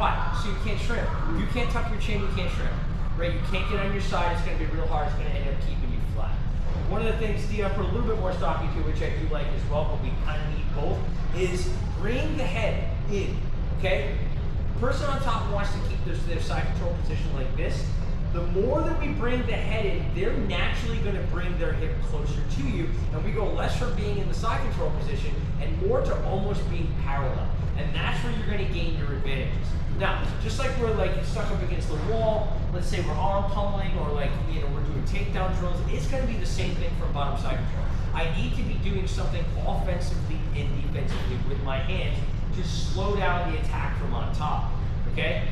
Why? So you can't shrimp. If you can't tuck your chin, you can't shrimp. Right? You can't get on your side. It's going to be real hard. It's going to end up keeping you flat. One of the things Dion put a little bit more stock into, which I do like as well, but we kind of need both, is bring the head in. Okay? The person on top wants to keep their side control position like this. The more that we bring the head in, they're naturally going to bring their hip closer to you, and we go less from being in the side control position and more to almost being parallel. And that's where you're going to gain your advantages. Now, just like we're like stuck up against the wall, let's say we're arm pummeling or like, you know, we're doing takedown drills, it's going to be the same thing from bottom side control. I need to be doing something offensively and defensively with my hands to slow down the attack from on top, okay?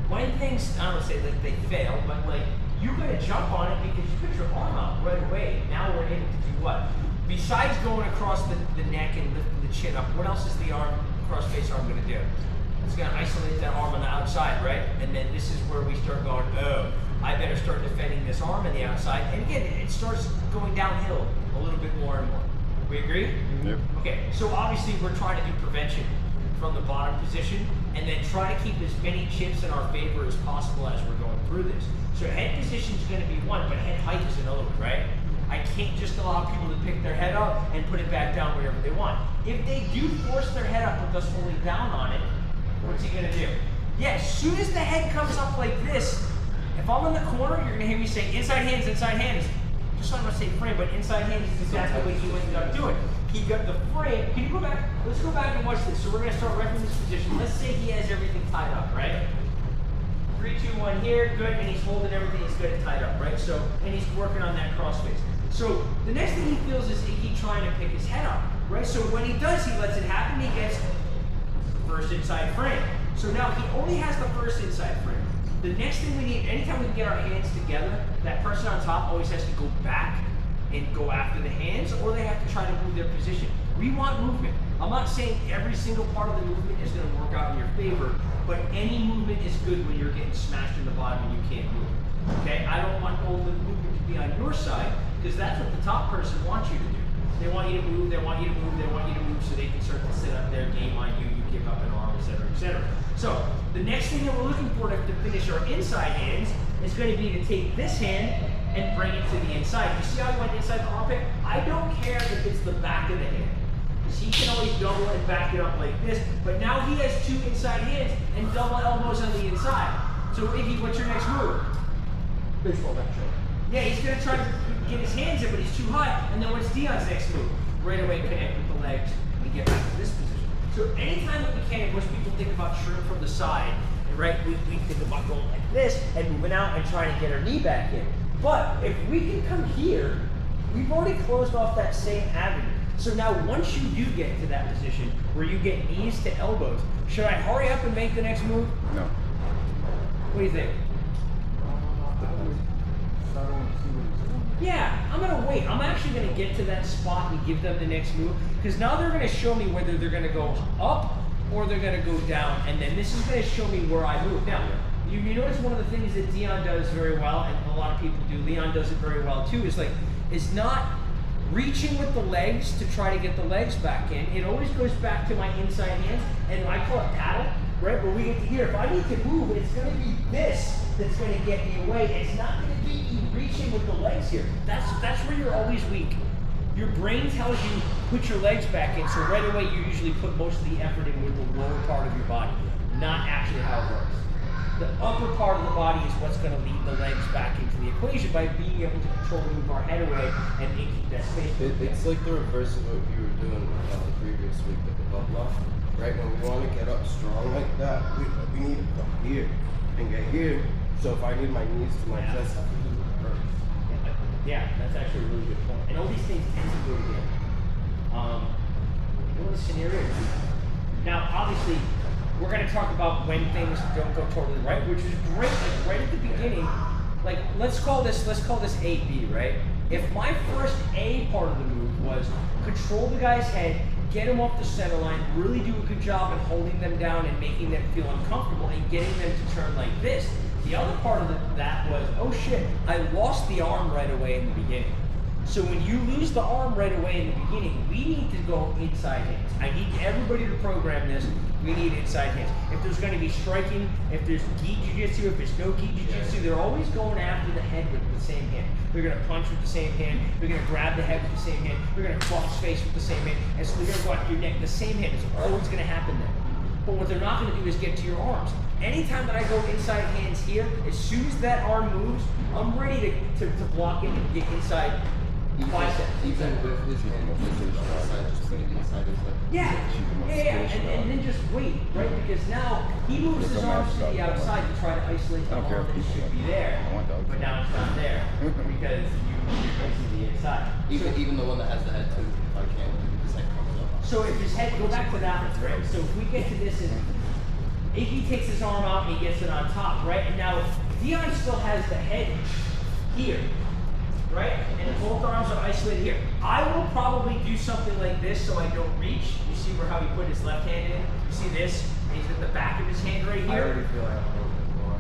When things, I don't want to say that they fail, but like, you're going to jump on it because you put your arm out right away. Now we're able to do what? Besides going across the neck and lifting the chin up, what else is the arm, cross-face arm going to do? It's going to isolate that arm on the outside, right? And then this is where we start going, oh, I better start defending this arm on the outside. And again, it starts going downhill a little bit more and more. We agree? Yep. Okay, so obviously we're trying to do prevention from the bottom position and then try to keep as many chips in our favor as possible as we're going through this. So head position is going to be one, but head height is another one, right? I can't just allow people to pick their head up and put it back down wherever they want. If they do force their head up with us holding down on it, what's he going to do? Yeah, as soon as the head comes up like this, if I'm in the corner, you're going to hear me say inside hands, just so I'm going to say frame, but inside hands is exactly what he ended up doing. He got the frame. Can you go back? Let's go back and watch this. So we're going to start repping this position. Let's say he has everything tied up, right? 3, 2, 1 here, good, and he's holding everything, he's good and tied up, right? So, and he's working on that cross face. So the next thing he feels is he trying to pick his head up, right? So when he does, he lets it happen, he gets first inside frame. So now he only has the first inside frame. The next thing we need, anytime we can get our hands together, that person on top always has to go back and go after the hands, or they have to try to move their position. We want movement. I'm not saying every single part of the movement is going to work out in your favor, but any movement is good when you're getting smashed in the bottom and you can't move. Okay? I don't want all the movement to be on your side, because that's what the top person wants you to do. They want you to move, they want you to move, they want you to move so they can start to set up their game on you, you give up an arm, etc., etc. So, the next thing that we're looking for to finish our inside hands is going to be to take this hand and bring it to the inside. You see how he went inside the armpit? I don't care if it's the back of the hand. Because he can always double and back it up like this, but now he has 2 inside hands and double elbows on the inside. So Iggy, what's your next move? Baseball back choke. Yeah, he's going to try to get his hands in, but he's too high. And then what's Dion's next move? Right away connect with the legs and get back to this position. So anytime that we can, most people think about shrimp from the side, right? We think about going like this and moving out and trying to get our knee back in. But if we can come here, we've already closed off that same avenue. So now once you do get to that position where you get knees to elbows, should I hurry up and make the next move? No. What do you think? Yeah, I'm going to wait. I'm actually going to get to that spot and give them the next move, because now they're going to show me whether they're going to go up or they're going to go down, and then this is going to show me where I move. Now, you notice one of the things that Dion does very well, and a lot of people do, Leon does it very well too, is not reaching with the legs to try to get the legs back in. It always goes back to my inside hands, and I call it paddle, right? Where we get to here. If I need to move, it's going to be this that's going to get me away. It's not going to be reaching with the legs here. That's where you're always weak. Your brain tells you put your legs back in, so right away you usually put most of the effort in with the lower part of your body, not actually how it works. The upper part of the body is what's going to lead the legs back into the equation by being able to control and move our head away and keep that space. It's like the reverse of what you were doing the previous week with the butt lock, right? When we want to get up strong like that, we need to come here and get here. So if I need my knees to my chest, I have to do it first. Yeah, that's actually a really good point. And all these things tend to go together. What are the scenarios? Now, obviously, we're going to talk about when things don't go totally right, which is great. Like right at the beginning, like let's call this A-B, right? If my first A part of the move was control the guy's head, get him off the center line, really do a good job at holding them down and making them feel uncomfortable and getting them to turn like this. The other part of that was, oh shit, I lost the arm right away in the beginning. So when you lose the arm right away in the beginning, we need to go inside hands. I need everybody to program this. We need inside hands. If there's going to be striking, if there's gi jiu-jitsu, if there's no gi jiu-jitsu, they're always going after the head with the same hand. They're going to punch with the same hand. They're going to grab the head with the same hand. They're going to cross face with the same hand. And so they're going to go after your neck. The same hand is always going to happen there. But what they're not going to do is get to your arms. Anytime that I go inside hands here, as soon as that arm moves, I'm ready to block it and get inside biceps. Even with his hand position on the side, just put it inside his leg. Yeah, and then just wait, right? Because now he moves his arms to the outside to try to isolate the arm that should be there, but now it's not there because you're facing the inside. Even the one that has the head too, if I can't, his head comes up. So if his head, go back to that one, right? So if we get to this and Iggy takes his arm out and he gets it on top, right? And now Dion still has the head here, right? And both arms are isolated here. I will probably do something like this so I don't reach. You see where how he put his left hand in? You see this? He's at the back of his hand right here. I already feel I have a little bit more.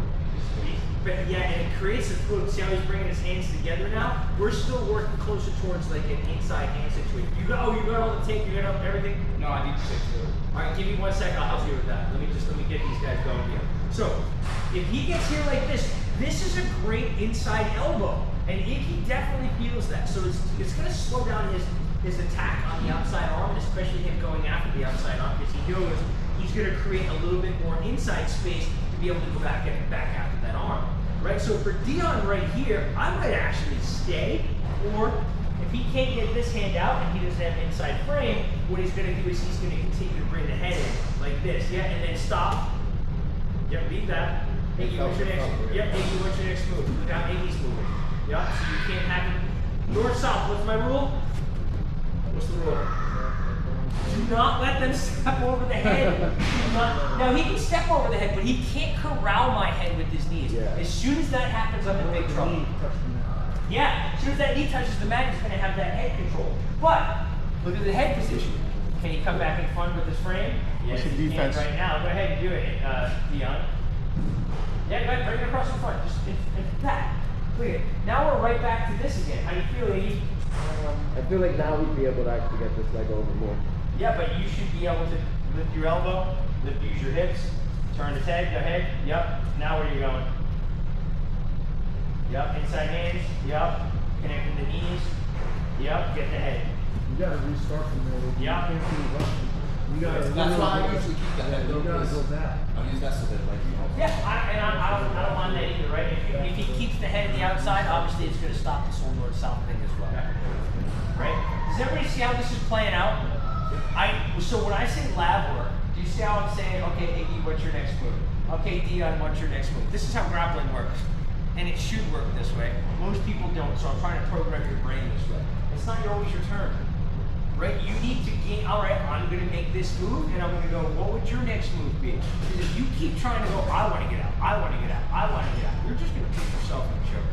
But yeah, and it creates a fluid. See how he's bringing his hands together now? We're still working closer towards like an inside hand situation. You got all the tape, you got everything? No, I need 6 too. All right, give me 1 second, I'll help you with that. Let me get these guys going here. So, if he gets here like this is a great inside elbow. And Iggy definitely feels that. So it's gonna slow down his attack on the outside arm, and especially him going after the outside arm, because he knows he's gonna create a little bit more inside space to be able to go back after that arm. Right? So for Dion right here, I might actually stay, or if he can't get this hand out and he doesn't have inside frame, what he's gonna do is he's gonna continue to bring the head in like this, yeah, and then stop. Yep, leave that. Iggy, what's your next? Yep, Iggy, what's your next move? Look out, Iggy's moving. Yep, so you can't have it north south. What's my rule? What's the rule? Do not let them step over the head. Now he can step over the head, but he can't corral my head with his knees. Yeah. As soon as that happens, I'm in big trouble. Yeah, as soon as that knee touches the mat, he's going to have that head control. But look at the head position. Can he come back in front with his frame? Yes, he can right now. Go ahead and do it, Dion. Yeah, go ahead, bring it across the front. Just in back. Look at it. Now we're right back to this again. How do you feel, Iggy? I feel like now we'd be able to actually get this leg over more. Yeah, but you should be able to lift your elbow, use your hips, turn his head, go ahead. Yep. Now where are you going? Yep. Inside hands. Yep. Connecting the knees. Yep. Get the head. You gotta restart from there. Yep. You can't keep rushing. You gotta. That's why I usually keep the head. You gotta go back. I'll use that so that like you know. Yeah, I don't mind that either, right? If he keeps the head on the outside, obviously it's going to stop this whole north-south thing as well, right? Does everybody see how this is playing out? So when I say lab work, do you see how I'm saying, okay, Iggy, what's your next move? Okay, Dion, what's your next move? This is how grappling works, and it should work this way. Most people don't, so I'm trying to program your brain this way. It's not always your turn. Right? You need to gain, all right, I'm going to make this move, and I'm going to go, what would your next move be? Because if you keep trying to go, I want to get out, I want to get out, I want to get out, you're just going to put yourself in the choke.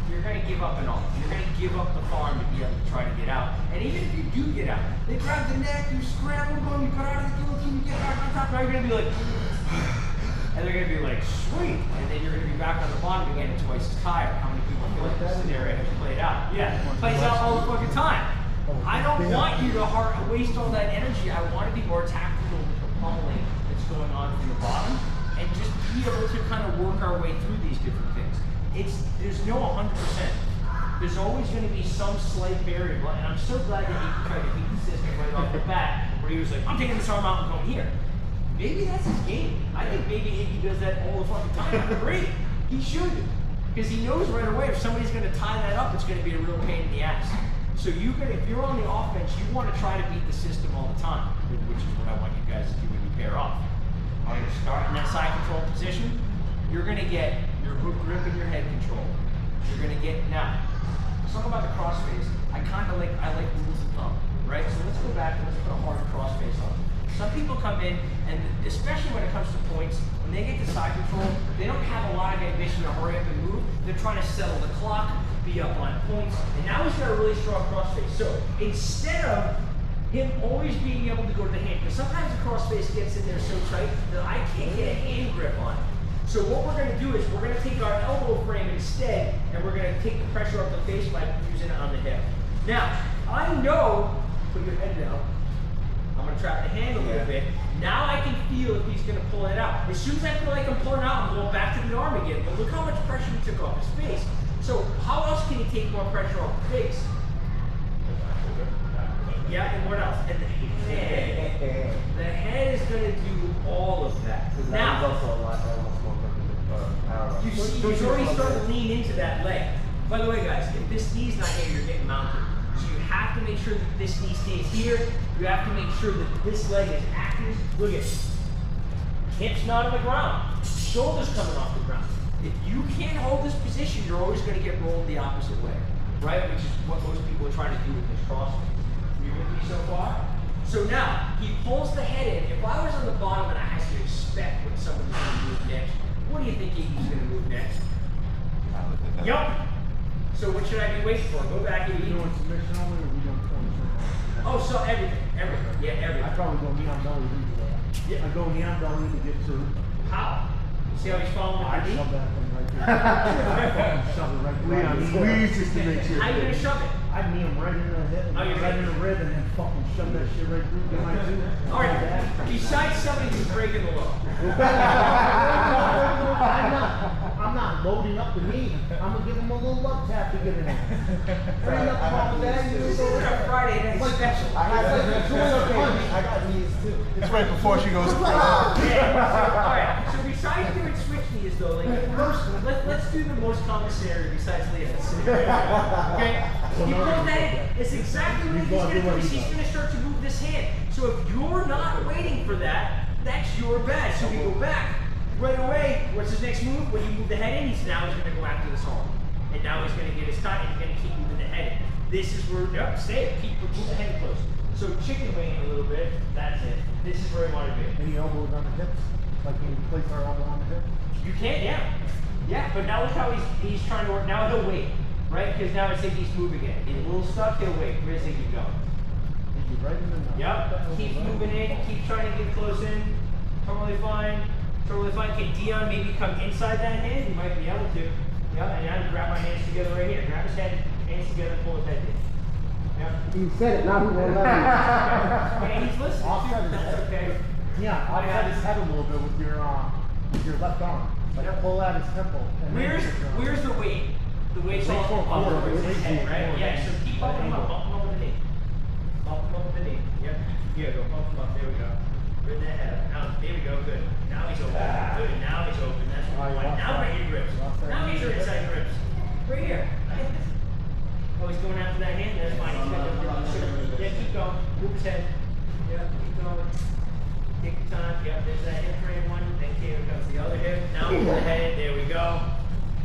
You're going to give up and all. You're going to give up the farm to be able to try to get out. And even if you do get out, they grab the neck, you scramble, boom, you cut out of the guillotine, you get back on top, now you're going to be like, and they're going to be like, sweet, and then you're going to be back on the bottom again and twice as tired. How many people feel like this scenario has played out? Yeah, it plays out all the fucking time. I don't want you to waste all that energy. I want to be more tactical with the pummeling that's going on from the bottom and just be able to kind of work our way through these different things. There's no 100%. There's always going to be some slight variable, and I'm so glad that he tried to be consistent right off the bat, where he was like, I'm taking this arm out and going here. Maybe that's his game. I think maybe Iggy does that all the fucking time. I agree. He should. Because he knows right away if somebody's going to tie that up, it's going to be a real pain in the ass. So if you're on the offense, you want to try to beat the system all the time, which is what I want you guys to do when you pair off. I'm going to start in that side control position. You're going to get your hook grip and your head control. You're going to get, now, let's talk about the cross face. I like rules of thumb, right? So let's go back and let's put a hard cross face on. Some people come in, and especially when it comes to points, when they get to side control, they don't have a lot of ambition to hurry up and move. They're trying to settle the clock, be up on points, and now he's got a really strong crossface. So instead of him always being able to go to the hand, because sometimes the crossface gets in there so tight that I can't get a hand grip on it. So what we're going to do is we're going to take our elbow frame instead, and we're going to take the pressure off the face by using it on the hip. Now, I know, put your head down. I'm gonna trap the hand a little bit. Now I can feel if he's gonna pull it out. As soon as I feel like I'm pulling out, I'm going back to the arm again. But look how much pressure he took off his face. So how else can he take more pressure off the face? Yeah, and what else? And the head. The head is gonna do all of that. Now, also a lot more power. you see, he's already starting to lean into that leg. By the way, guys, if this knee's not here, you're getting mounted. So you have to make sure that this knee stays here. You have to make sure that this leg is active. Look at it. Hips not on the ground. Shoulders coming off the ground. If you can't hold this position, you're always going to get rolled the opposite way, right? Which is what most people are trying to do with this crossfit. You with me so far? So now, he pulls the head in. If I was on the bottom and I had to expect what someone's going to move next, what do you think he's going to move next? Yup. So what should I be waiting for? Go back and You eat. doing submission only or we doing points? Oh, so everything. Yeah, I everything. probably go knee on belly to do that. Yeah. I go knee on belly to get to. How? See how he's following I with the knee? shove that thing right there. I fucking shove it right there. Lean just to make sure. How you gonna shove it? I knee him right in the hip, Oh, you're right right. in the rib, and then fucking shove that shit right through. Get my two. All right. Besides somebody who's breaking the law. I'm not loading up the knee. I'm gonna give him a little love tap to get in there. There ain't nothing wrong with that. You This just isn't a Friday night special. I got knees too. It's right before she goes. Yeah. All right. So besides doing switch knees, though, like first, let's do the most common scenario besides Leah's. Okay. He pulled that in. It's exactly what he's gonna do. He's gonna start to move this hand. So if you're not waiting for that, that's your bad. So we go back right away. What's his next move? When you move the head in, he's gonna go after this arm, and now he's gonna get his cut, and he's gonna keep moving the head in. This is where stay. Move the head close. So chicken wing a little bit. That's it. This is where I want to be. Any elbows on the hips? Like when you place our elbow on the hip? You can, yeah. But now look how he's trying to work. Now he'll wait, right? Because now it's like he's moving it. He's a little stuck. He'll wait. Where's he going? Is you right in the nose? Yep. Keep moving in. Keep trying to get close in. Totally fine. Totally fine. Can Dion maybe come inside that hand? He might be able to. Yep. And now grab my hands together right here. Grab his head, hands together, pull his head in. Yep. You said it, now he won't let me. Okay, he's listening Offset too. his That's head. okay. Yeah, offset his head a little bit with your left arm. Like Yep. pull out his temple. And then Where's kick your arm. where's the weight? The weight's all Forward, up forward, towards his weight head, forward, right? forward. Yeah, so keep bumping him up with the knee. Bump him up with the knee. Yep. Yeah, go bump him up. There we go. Bring that head up. Now, there we go. Good. Now he's open. Good. Now he's open. That's what we want. Now right your grips. Now he's your inside grips. Right here. Oh, he's going after that hand. That's fine. He's got the yeah, keep going. Move his head. Yeah, keep going. Take your time. Yep, there's that hip frame one. Then here comes the other hip. Now move the head. There we go.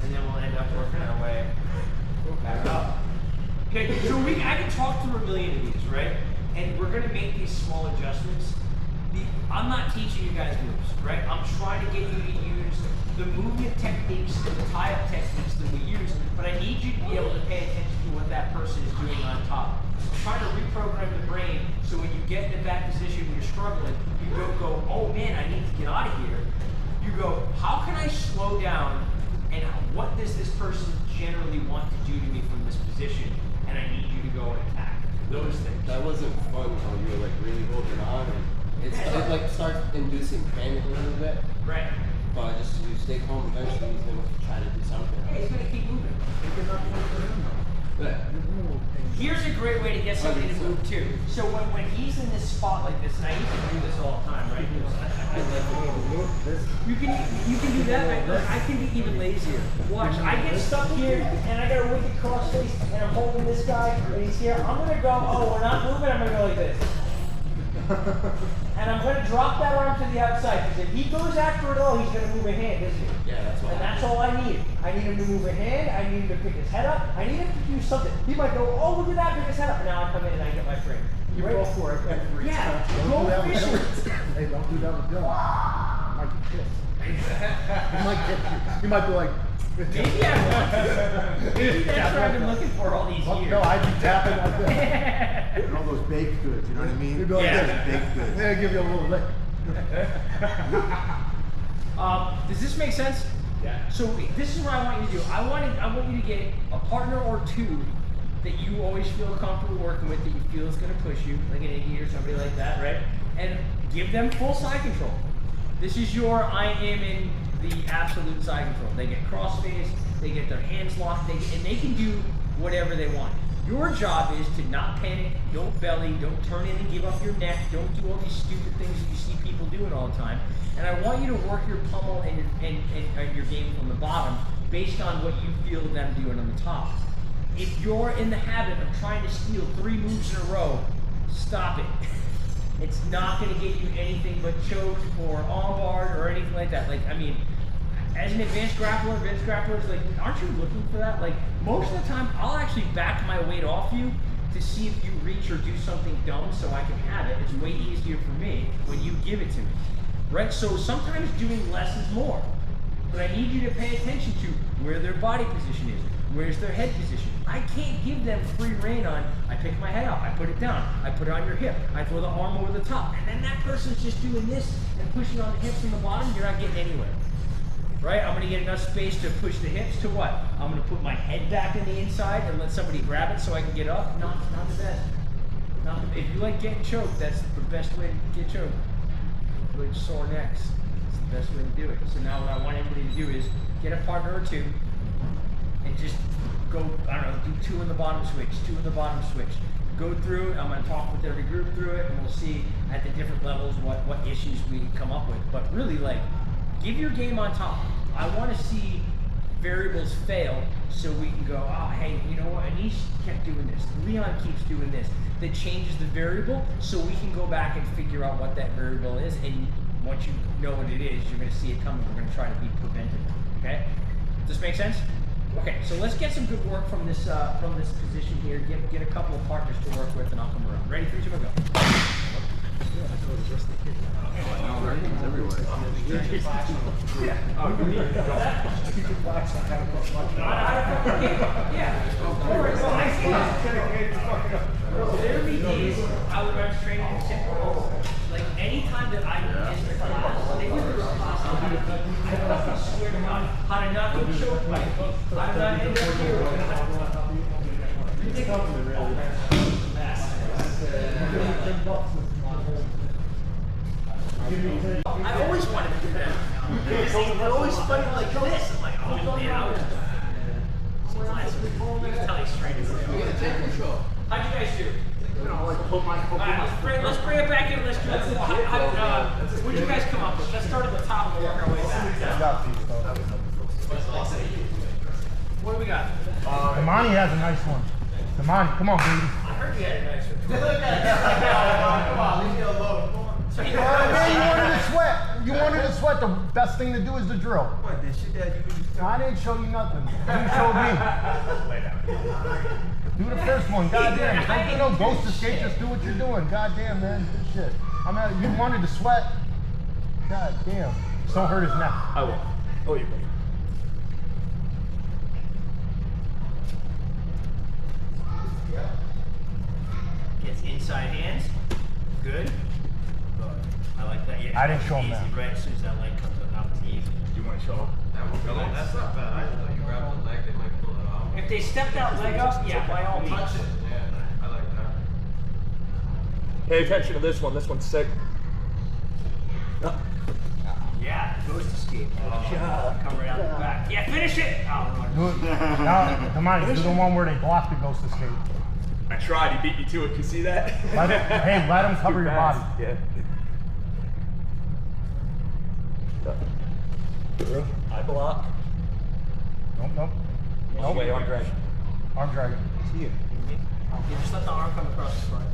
And then we'll end up working our way back up. Okay, so I can talk through a million of these, right? And we're gonna make these small adjustments. I'm not teaching you guys moves, right? I'm trying to get you to use the movement techniques and the tie-up techniques that we use, but I need you to be able to pay attention to what that person is doing on top. I'm trying to reprogram the brain so when you get in that position when you're struggling, you don't go, oh man, I need to get out of here. You go, how can I slow down and what does this person generally want to do to me from this position? And I need you to go and attack those things. That wasn't fun how you were like really holding on and it like starts inducing panic a little bit. Right. But just you stay calm, eventually he's gonna try to do something. Yeah, he's gonna keep moving. But Here's a great way to get somebody to move too. So when he's in this spot like this, and I used to do this all the time, right? You can do that, but I can be even lazier. Watch, I get stuck here, and I got a wicked cross face, and I'm holding this guy, and he's here. I'm gonna go, oh, we're not moving, I'm gonna go like this. And I'm gonna drop that arm to the outside, because if he goes after it all, he's gonna move a hand, isn't he? yeah, that's what And that's all I need. I need him to move a hand. I need him to pick his head up. I need him to do something. He might go, oh, look at that, pick his head up. And now I come in and I get my frame. You Right? go for it every Yeah, time. go Don't do that with fishing. Dylan. Hey, don't do that with Dylan. You might get pissed. He might get you. He might be like, Maybe I want to. Maybe that's what I've been looking for all these years. no, I'd be tapping like this. And all those baked goods, you know what I mean? You'd be like Yeah. this. Baked goods. Yeah, give you a little lick. Does this make sense? Yeah. So this is what I want you to do. I want you to get a partner or two that you always feel comfortable working with, that you feel is going to push you, like an Iggy or somebody like that, right? And give them full side control. This is your I am in the absolute side control. They get crossface, they get their hands locked, and they can do whatever they want. Your job is to not panic, don't belly, don't turn in and give up your neck, don't do all these stupid things that you see people doing all the time. And I want you to work your pummel and your game from the bottom based on what you feel them doing on the top. If you're in the habit of trying to steal 3 moves in a row, stop it. It's not going to get you anything but choked or armbarred or anything like that. Like, I mean, as an advanced grapplers, like, aren't you looking for that? Like, most of the time, I'll actually back my weight off you to see if you reach or do something dumb so I can have it. It's way easier for me when you give it to me, right? So sometimes doing less is more. But I need you to pay attention to where their body position is. Where's their head position? I can't give them free rein on, I pick my head up, I put it down, I put it on your hip, I throw the arm over the top, and then that person's just doing this and pushing on the hips from the bottom, you're not getting anywhere. Right? I'm gonna get enough space to push the hips to what? I'm gonna put my head back in the inside and let somebody grab it so I can get up? Not the best. If you like getting choked, that's the best way to get choked. Like sore necks. It's the best way to do it. So now what I want everybody to do is get a partner or 2 and just go, I don't know, do 2 in the bottom switch, 2 in the bottom switch. Go through it, I'm gonna talk with every group through it, and we'll see at the different levels what issues we come up with. But really, like, give your game on top. I wanna see variables fail so we can go, oh, hey, you know what, Anish kept doing this, Leon keeps doing this. That changes the variable so we can go back and figure out what that variable is, and once you know what it is, you're gonna see it coming. We're gonna try to be preventative, okay? Does this make sense? Okay, so let's get some good work from this position here. Get a couple of partners to work with, and I'll come around. Ready? 3, 2, 1, go. There be days I would run training in simple. Like anytime that I missed a class, they would do a class. I fucking swear to God, how to not go choke fight, how to not end up here. I always wanted to do that. They're always fighting like this. I'm like, oh man, I was. You can tell he's straight. You gotta take control. How'd you guys do? You know, like put my Let's bring it back in. Let's do it. What'd you guys come up with? Let's start at the top and work our way back. What do we got? Damani has a nice one. Damani, come on, baby. I heard you had a nice one. Come on, leave me alone. So you Man, you wanted to sweat. You wanted to sweat. The best thing to do is the drill. What, did shit that you I didn't show you nothing. You showed me. Do the first one. Goddamn. Don't do no ghost escape. Just do what you're doing. Goddamn, man. Good shit. I'm at, you wanted to sweat. Goddamn. Just don't hurt his neck. I will. Oh, you will. Gets inside hands. Good. I like that. Yeah. I didn't show him easy, that. Right as soon as that leg comes up, now it's easy. You want to show? That's not bad. I thought you grab the leg, they might pull it off. If they step that leg up, yeah, by all means. Touch it. Yeah, I like that. Pay attention to this one. This one's sick. Yeah, ghost escape. Come right out the back. Yeah, finish it. Oh, Do it. Now, Damani, do the one where they block the ghost escape. I tried. He beat me to it. You see that? Let him cover Too your fast. body. Yeah. I block. Nope. Nope. Wait, arm drag. Arm drag it. See you. You just let the arm come across the front.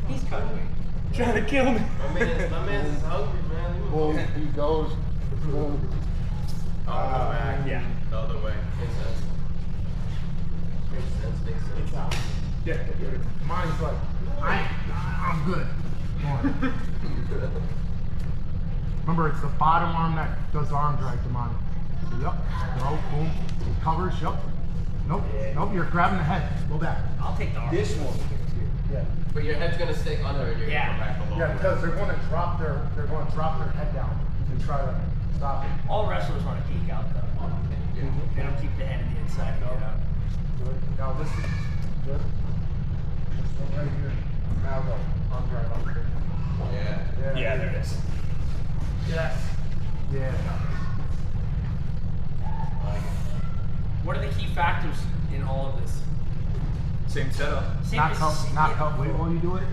He's cutting me. Trying to kill me. My man's hungry, man. Boom, he goes. Boom. I'll go back. Yeah. The other way. Makes sense. Yeah. Mine's like, I'm good. Come on. Remember, it's the bottom arm that does the arm drag, Damani. So, yep. Go, boom. It covers, yep. Nope. Nope, you're grabbing the head. Go back. I'll take the arm. This one. Yeah. But your head's gonna stay under and you're gonna come back a little Yeah, bit. because they're going to drop their head down. and try to stop it. All wrestlers want to peek out though. They don't keep the head on the inside. No. You know? Good. Now this is good. This one right here. Now go. I'm right up here. Yeah. Yeah, there it is. Yes. Yeah. What are the key factors in all of this? Same setup. Same Not as- come. Wait while you do it.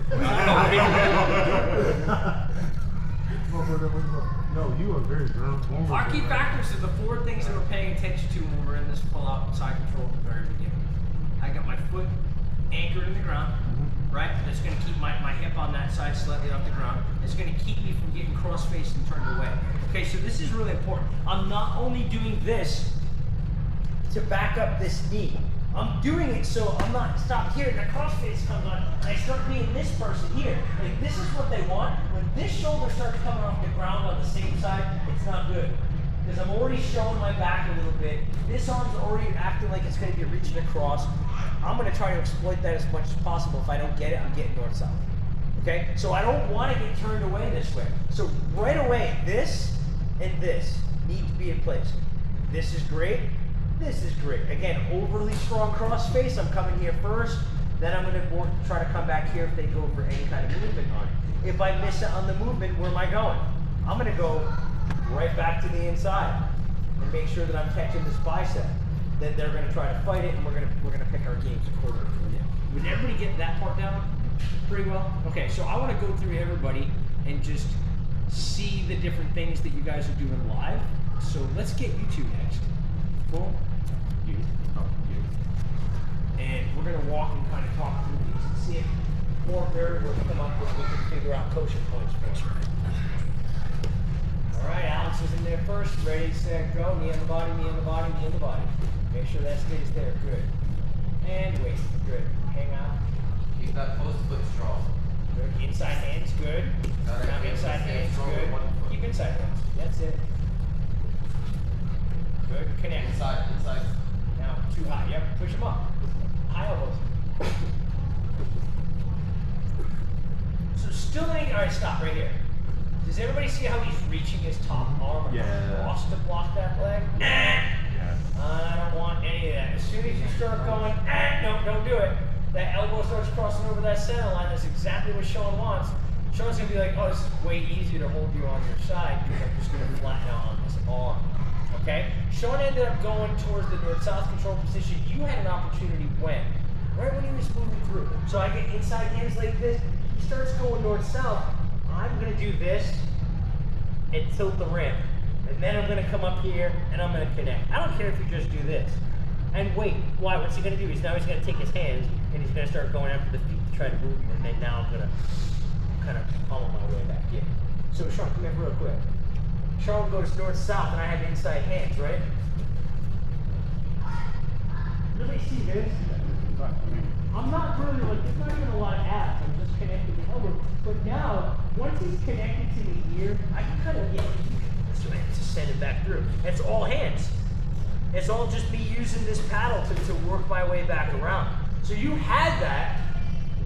No, you are very vulnerable. Our key factors are the 4 things that we're paying attention to when we're in this pull-out side control at the very beginning. I got my foot anchored in the ground, right? That's going to keep my hip on that side slightly off the ground. It's going to keep me from getting cross-faced and turned away. Okay, so this is really important. I'm not only doing this to back up this knee. I'm doing it so I'm not stopped here and the crossface comes on and I start being this person here. Like this is what they want. When this shoulder starts coming off the ground on the same side, it's not good. Because I'm already showing my back a little bit. This arm's already acting like it's going to be reaching across. I'm going to try to exploit that as much as possible. If I don't get it, I'm getting north-south. Okay? So I don't want to get turned away this way. So right away, this and this need to be in place. This is great. This is great. Again, overly strong cross face. I'm coming here first. Then I'm going to try to come back here if they go for any kind of movement on it. If I miss it on the movement, where am I going? I'm going to go right back to the inside and make sure that I'm catching this bicep. Then they're going to try to fight it, and we're going to pick our games accordingly. Would everybody get that part down pretty well? Okay, so I want to go through everybody and just see the different things that you guys are doing live. So let's get you two next. Cool. You. Oh, you. And we're going to walk and kind of talk through these and see if more variables come up with we can figure out coaching points for sure. All right, Alex is in there first. Ready, set, go. Knee on the body, knee on the body, knee on the body. Make sure that stays there. Good. And waist. Good. Hang out. Keep that post foot strong. Good. Inside hands. Good. Now inside hands. Good. Keep inside hands. That's it. Good. Connect. Inside. Now, too high. Yep. Push them up. High elbows. So still ain't. All right, stop right here. Does everybody see how he's reaching his top arm across to block that leg? I don't want any of that. As soon as you start going, no, don't do it. That elbow starts crossing over that center line. That's exactly what Sean wants. Sean's gonna be like, oh, this is way easier to hold you on your side because I'm just gonna flatten out on this arm. Okay? Sean ended up going towards the north-south control position. You had an opportunity when? Right when he was moving through. So I get inside hands like this. He starts going north-south. I'm going to do this and tilt the ramp. And then I'm going to come up here and I'm going to connect. I don't care if you just do this. And wait, why? What's he going to do? He's going to take his hands and he's going to start going after the feet to try to move them. And then now I'm going to kind of pummel my way back in. So Sean, come here real quick. Sean goes north-south and I have inside hands, right? Really see this? I'm not really like, there's not even a lot of abs. I'm just connecting the elbow. But now, once he's connected to the ear, I can kind of get to send it back through. It's all hands. It's all just me using this paddle to work my way back around. So you had that,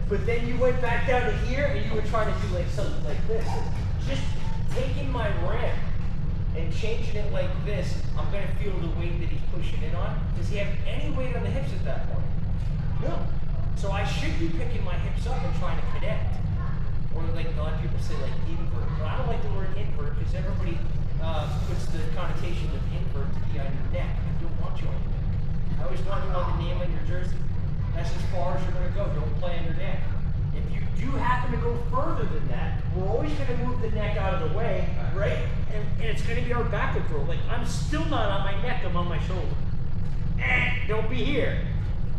but then you went back down to here and you were trying to do like something like this. Just taking my ramp and changing it like this, I'm going to feel the weight that he's pushing in on. Does he have any weight on the hips at that point? No. So I should be picking my hips up and trying to connect. Or like a lot of people say like invert. But I don't like the word invert because everybody puts the connotation of invert to be on your neck. I don't want you on your neck. I always want you on the name on your jersey. That's as far as you're going to go. Don't play on your neck. If you do happen to go further than that, we're always going to move the neck out of the way, right? And it's going to be our back control. Like I'm still not on my neck, I'm on my shoulder. Don't be here.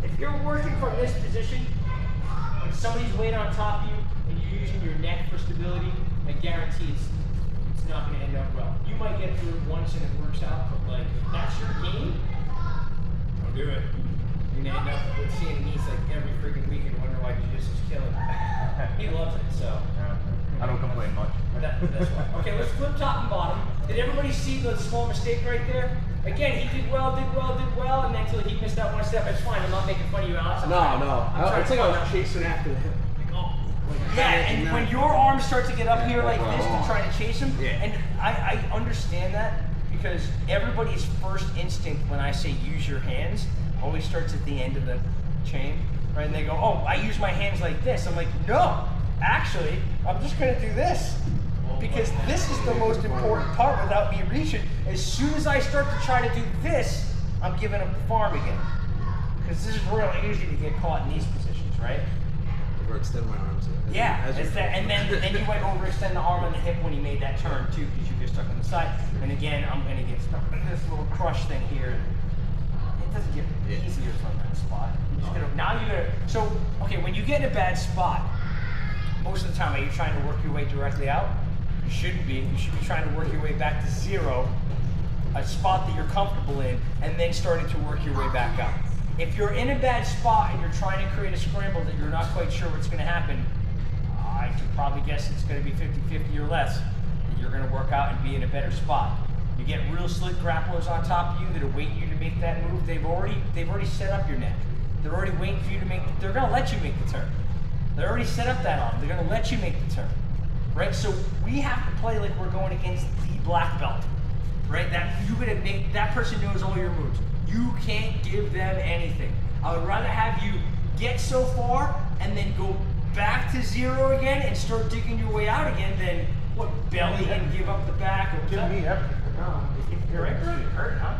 If you're working from this position, when somebody's weight on top of you and you're using your neck for stability, I guarantee it's not going to end up well. You might get through it once and it works out, but like if that's your game, don't do it. You're going to end up with seeing Denise like every freaking week and wonder why jiu-jitsu is killing him. He loves it, so. I don't complain much. That's why. Okay, let's flip top and bottom. Did everybody see the small mistake right there? Again, he did well, and then until he missed that one step. It's fine. I'm not making fun of you, Alex. No. I think I was chasing after him. Like, oh, like Yeah, and when your arms start to get up here like this to try to chase him, and I understand that because everybody's first instinct when I say use your hands always starts at the end of the chain, right? And they go, oh, I use my hands like this. I'm like, no, actually, I'm just gonna do this. Because this is the most important part without me reaching. As soon as I start to try to do this, I'm giving up the farm again. Because this is really easy to get caught in these positions, right? Overextend my arms. Yeah, and then you might overextend the arm on the hip when you made that turn too, because you get stuck on the side. And again, I'm gonna get stuck with this little crush thing here. It doesn't get easier from that spot. So, okay, when you get in a bad spot, most of the time, are you trying to work your way directly out? You shouldn't be. You should be trying to work your way back to zero, a spot that you're comfortable in, and then starting to work your way back up. If you're in a bad spot and you're trying to create a scramble that you're not quite sure what's going to happen, I could probably guess it's going to be 50-50 or less that you're going to work out and be in a better spot. You get real slick grapplers on top of you that are waiting you to make that move. They've already set up your neck. They're already waiting for you to make. They're going to let you make the turn. They already set up that arm. They're going to let you make the turn, right? So we have to play like we're going against the black belt, right? That person knows all your moves. You can't give them anything. I would rather have you get so far and then go back to zero again and start digging your way out again than what, belly and give up the back. Or Give me everything. Your ankle hurt, huh?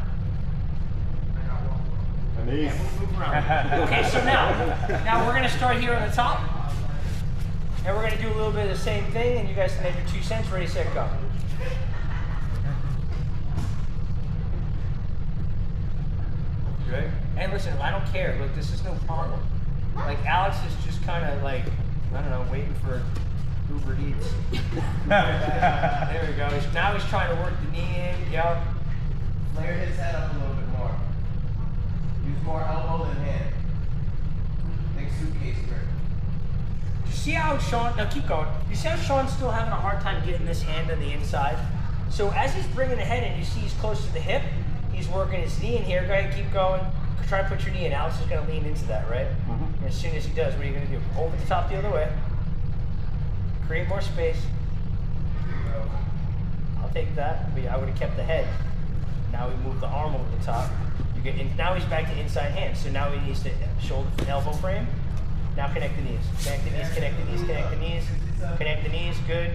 Knees. Yeah, move around. Okay, so now we're gonna start here on the top, and we're gonna do a little bit of the same thing, and you guys can have your 2 cents. Ready, set, go. Okay. And listen, I don't care. Look, this is no problem. Like Alex is just kind of like, I don't know, waiting for Uber Eats. There we go. Now he's trying to work the knee in. Yep. Flare his head up a little bit more. Use more elbow than hand. Think suitcase grip. You see how Sean, now keep going. You see how Sean's still having a hard time getting this hand on the inside? So as he's bringing the head in, you see he's close to the hip. He's working his knee in here. Go ahead, keep going. Try to put your knee in. Alex is going to lean into that, right? And as soon as he does, what are you going to do? Over the top the other way. Create more space. I'll take that, but I would have kept the head. Now we move the arm over the top. You get in, now he's back to inside hand. So now he needs to shoulder elbow frame. Now connect the knees. Connect the knees, connect the knees, connect the knees. Connect the knees, good.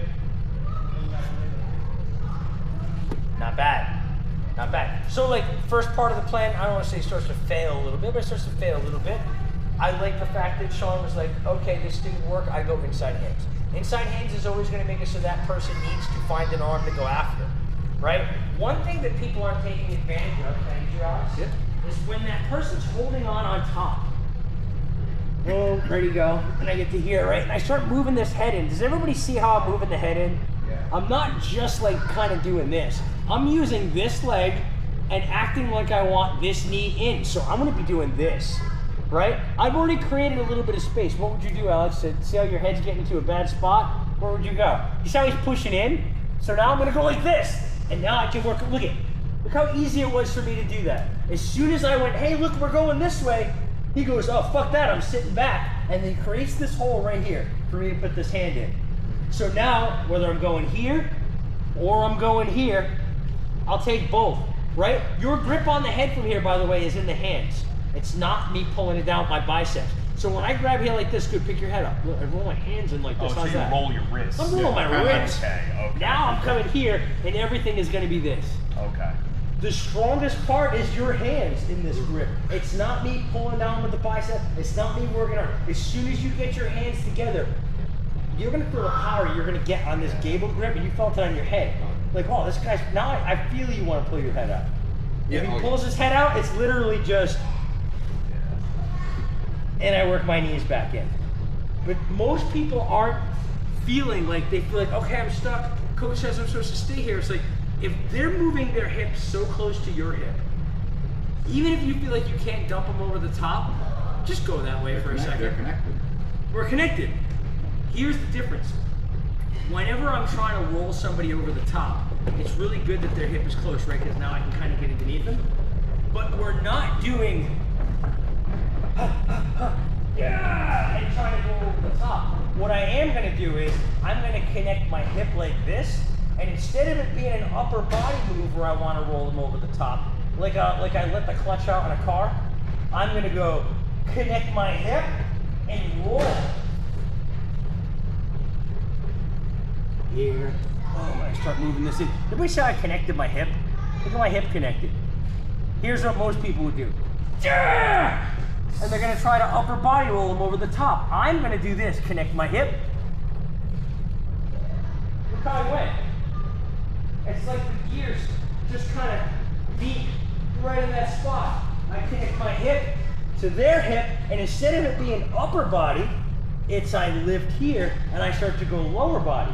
Not bad. Not bad. So like first part of the plan, I don't want to say starts to fail a little bit, but it starts to fail a little bit. I like the fact that Sean was like, okay, this didn't work, I go inside hands. Inside hands is always going to make it so that person needs to find an arm to go after, right? One thing that people aren't taking advantage of, thank you, Alex, is when that person's holding on top. Oh, ready to go. And I get to here, right? And I start moving this head in. Does everybody see how I'm moving the head in? Yeah. I'm not just like kind of doing this. I'm using this leg and acting like I want this knee in. So I'm going to be doing this, right? I've already created a little bit of space. What would you do, Alex? See how your head's getting into a bad spot? Where would you go? You see how he's pushing in? So now I'm going to go like this. And now I can work, look how easy it was for me to do that. As soon as I went, hey, look, we're going this way, he goes, oh, fuck that, I'm sitting back. And then he creates this hole right here for me to put this hand in. So now, whether I'm going here or I'm going here, I'll take both, right? Your grip on the head from here, by the way, is in the hands. It's not me pulling it down with my biceps. So when I grab here like this, good, pick your head up. Look, I roll my hands in like this. Oh, so you roll your wrists. I'm rolling my wrists. Okay. Now I'm coming here, and everything is going to be this. Okay. The strongest part is your hands in this grip. It's not me pulling down with the bicep. It's not me working on. As soon as you get your hands together, you're going to feel the power you're going to get on this gable grip, and you felt it on your head. Like, oh, this guy's, now I feel you want to pull your head out. Yeah, if he pulls his head out, it's literally just, and I work my knees back in. But most people aren't feeling like, they feel like, okay, I'm stuck. Coach says I'm supposed to stay here. It's like, if they're moving their hips so close to your hip, even if you feel like you can't dump them over the top, just go that way for a second. They're connected. We're connected. Here's the difference. Whenever I'm trying to roll somebody over the top, it's really good that their hip is close, right? Because now I can kind of get underneath them. But we're not doing, yeah, and trying to go over the top. what I am going to do is I'm going to connect my hip like this, and instead of it being an upper body move where I want to roll them over the top, like I let the clutch out in a car, I'm going to go connect my hip and roll. Here. Oh, I'm going to start moving this in. Everybody say I connected my hip? Look at my hip connected. Here's what most people would do. Yeah! And they're going to try to upper body roll them over the top. I'm going to do this. Connect my hip. Look how I went. It's like the gears just kind of beat right in that spot. I connect my hip to their hip, and instead of it being upper body, it's I lift here, and I start to go lower body.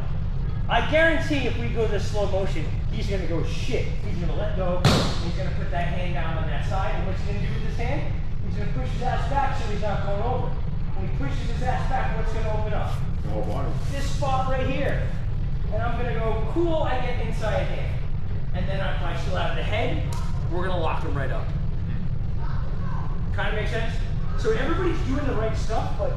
I guarantee if we go this slow motion, he's going to go shit. He's going to let go. He's going to put that hand down on that side. And what's he going to do with his hand? He's going to push his ass back so he's not going over. When he pushes his ass back, what's going to open up? Oh, body. This spot right here. And I'm going to go, cool, I get inside hand. And then if I still have the head, we're going to lock him right up. Kind of makes sense? So everybody's doing the right stuff, but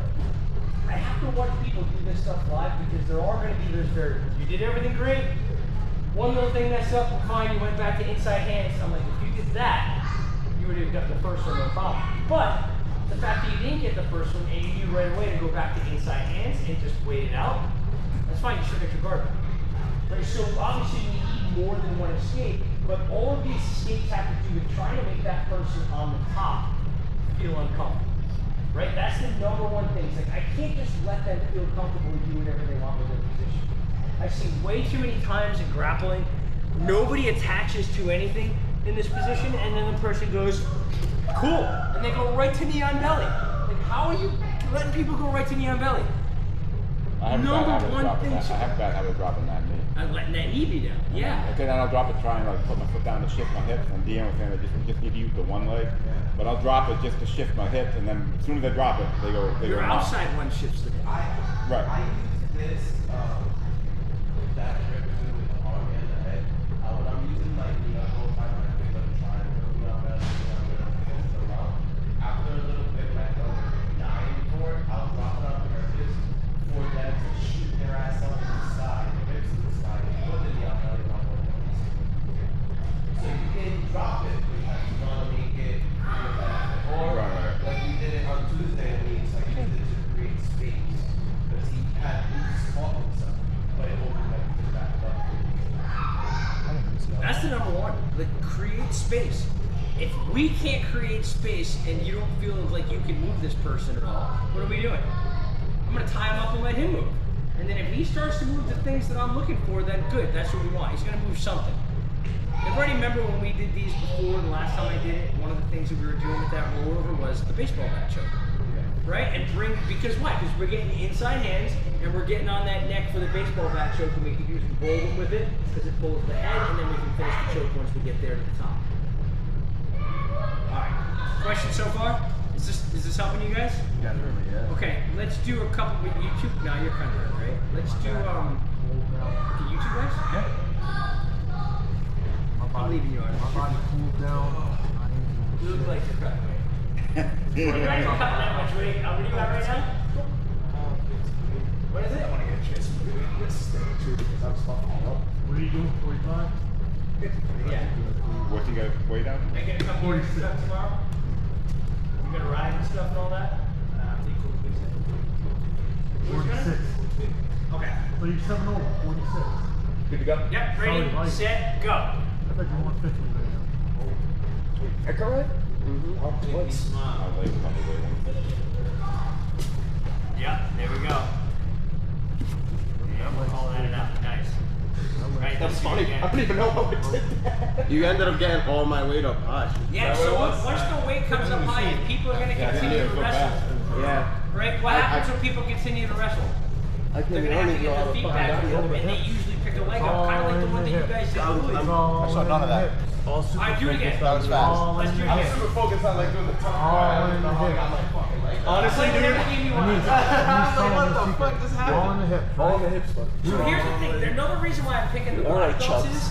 I have to watch people do this stuff live because there are going to be those variables. You did everything great. One little thing messed up, fine, you went back to inside hands. I'm like, if you did that, you would have got the first one, no problem. But the fact that you didn't get the first one and you knew right away to go back to inside hands and just wait it out, that's fine, you should get your guard back. Right, so obviously you need more than one escape, but all of these escapes have to do with trying to make that person on the top feel uncomfortable. Right? That's the number one thing. It's like I can't just let them feel comfortable and do whatever they want with their position. I've seen way too many times in grappling, nobody attaches to anything in this position, and then the person goes, cool, and they go right to knee on belly. Like, how are you letting people go right to knee on belly? I have Number bad habit one dropping thing. that. I have bad habit of dropping that knee. I'm letting that knee be down. Yeah. Okay, then I'll drop it, try and like put my foot down to shift my hips. And DM was saying I just need to use the one leg, but I'll drop it just to shift my hips, and then as soon as I drop it, they go. Your knock. outside one shifts the hip. Right. I use this, that grip too with the arm and the head. When I'm using like the whole time when I pick up the triangle, finish them out. After a little bit, when I go dying for it, I'll drop it on purpose for them to shoot their ass up to the side, hips to the side, and put it on belly one more time. So you can drop it, but you want to make it your benefit. Or like we did it on Tuesday, and we like we did it to create space. Because he had loose spot himself, but it opened up his back up. That's the number one. Like, create space. If we can't create space and you don't feel like you can move this person at all, what are we doing? I'm going to tie him up and let him move. And then if he starts to move the things that I'm looking for, then good, that's what we want. He's going to move something. Everybody remember when we did these before, the last time I did it, one of the things that we were doing with that rollover was the baseball bat choke. Right? And because why? Because we're getting inside hands and we're getting on that neck for the baseball bat choke, and we can usually roll them with it because it pulls the head, and then we can finish the choke once we get there to the top. Alright. Questions so far? Is this helping you guys? Yeah, really, yeah. Okay, let's do a couple with YouTube. Now you're kind of hurt, right? Let's do okay, YouTube guys? Yeah. I'm leaving you on. My body cooled down. You look like you're cutting weight. You're ready to cut that much weight. How many you got right now? What is it? I want to get a chance to do this thing too because I'm fucking up. What are you doing? 45? Yeah. What's he got weight out? I get a couple more stuff tomorrow. You gonna ride and stuff and all that? Pretty cool. 46. Okay. So you're 7 over, 46. Good to go? Yep, ready, Sorry, Mike. set, go. I bet you're 150 right now. Echo right? Mm-hmm. I'll lay probably weight. Yep, there we go. Yep, we'll call that enough. Nice. Right, That's let's do it funny. again. I don't even know how I did that. You ended up getting all my weight up high. Yeah, so once the weight comes up high, if people are going to continue to wrestle, Yeah. right? What happens when people continue to wrestle? I They're can going to have to only go get out their of feet back, fucking and they usually pick a leg up, kind of like the one that you guys did. I saw none of that. All super Alright, do it again. That was fast. Let's do it I'm again. super focused on like doing the top. All in the hip. Honestly, dude. Whatever game you want. What the fuck just happened? All in the hip. All in the hips, bud. So here's the thing. Another reason why I'm picking the black belts is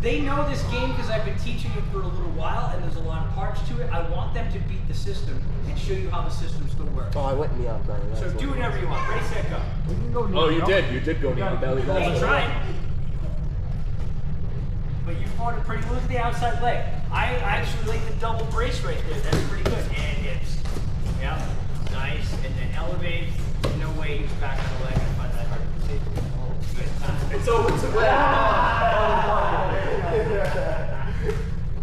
They know this game because I've been teaching it for a little while, and there's a lot of parts to it. I want them to beat the system and show you how the system still works. Oh, I went knee on belly. So do whatever you want. Ready, set, go. Oh, you did. You did go knee on belly. He tried. But you fought it pretty. Look at the outside leg. I actually like the double brace right there. That's pretty good. And hips. Yep. Nice. And then elevate. No way he's back on the leg. I find that hard to see. Good time. It's over to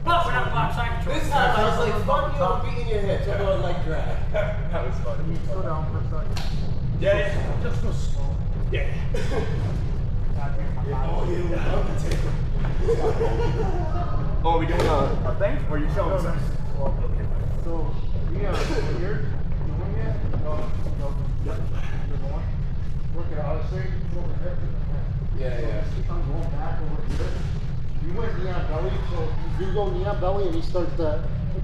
But we're not about side control. This time I was like, fuck you, I'm beating your hips. I'm going like drag. That was fun. Slow down for a second. Yeah. Just go slow. Yeah. Goddamn, my God. Oh, are we doing a thing? Or are you showing us? So, yeah, you're doing it. You're going. Work it out. Say, go over hip. Yeah. I'm going back over here. You went knee on belly, so you go knee on belly and he starts to